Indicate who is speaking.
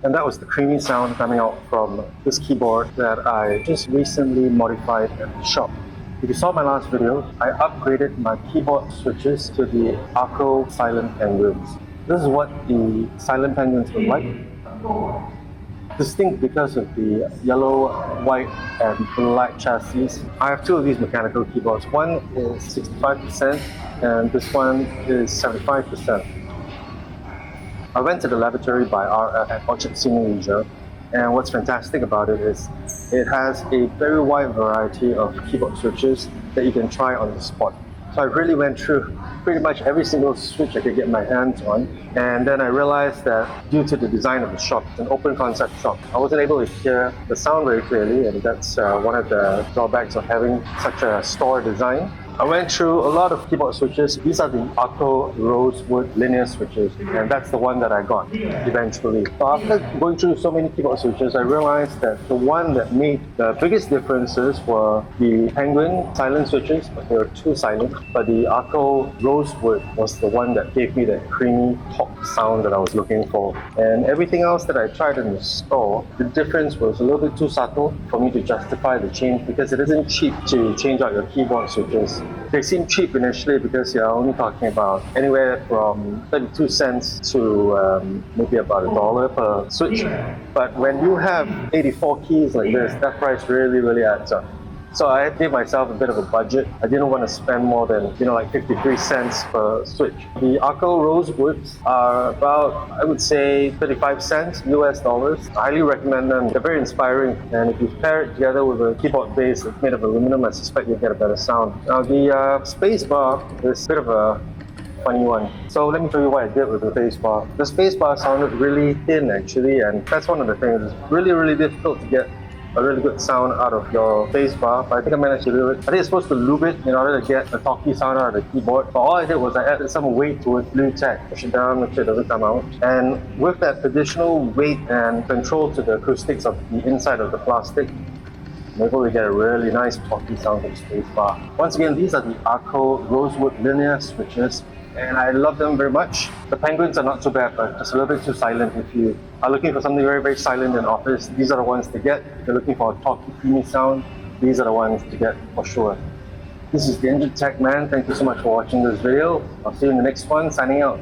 Speaker 1: And that was the creamy sound coming out from this keyboard that I just recently modified at the shop. If you saw my last video, I upgraded my keyboard switches to the Akko Silent Penguins. This is what the Silent Penguins look like. Distinct because of the yellow, white and black chassis. I have two of these mechanical keyboards. One is 65% and this one is 75%. I went to the laboratory by RF at Orchard Senior Leisure, and what's fantastic about it is it has a very wide variety of keyboard switches that you can try on the spot. So I really went through pretty much every single switch I could get my hands on, and then I realized that due to the design of the shop, it's an open concept shop, I wasn't able to hear the sound very clearly, and that's one of the drawbacks of having such a store design. I went through a lot of keyboard switches. These are the Akko Rosewood linear switches, and that's the one that I got eventually. So after going through so many keyboard switches, I realized that the one that made the biggest differences were the Penguin silent switches, but there were two silent, but the Akko Rosewood was the one that gave me that creamy top sound that I was looking for. And everything else that I tried in the store, the difference was a little bit too subtle for me to justify the change, because it isn't cheap to change out your keyboard switches. They seem cheap initially because you're only talking about anywhere from 32 cents to maybe about $1 per switch. But when you have 84 keys like this, that price really adds up. So I gave myself a bit of a budget. I didn't want to spend more than, like 53 cents per switch. The Akko Rosewoods are about, I would say, 35 cents US dollars. I highly recommend them. They're very inspiring. And if you pair it together with a keyboard base that's made of aluminum, I suspect you'll get a better sound. Now the space bar is a bit of a funny one. So let me show you what I did with the space bar. The space bar sounded really thin actually, and that's one of the things. It's really difficult to get a really good sound out of your space bar, but I think I managed to do it. I think it's supposed to lube it in order to get a thocky sound out of the keyboard. But all I did was I added some weight to it, glue tack, push it down, make sure it doesn't come out. And with that additional weight and control to the acoustics of the inside of the plastic, I'm able to get a really nice thocky sound from the space bar. Once again, these are the Akko Rosewood linear switches, and I love them very much. The Penguins are not so bad, but just a little bit too silent. If you are looking for something very silent in office, these are the ones to get. If you're looking for a talky, creamy sound, these are the ones to get for sure. This is the Engine Tech Man. Thank you so much for watching this video. I'll see you in the next one. Signing out.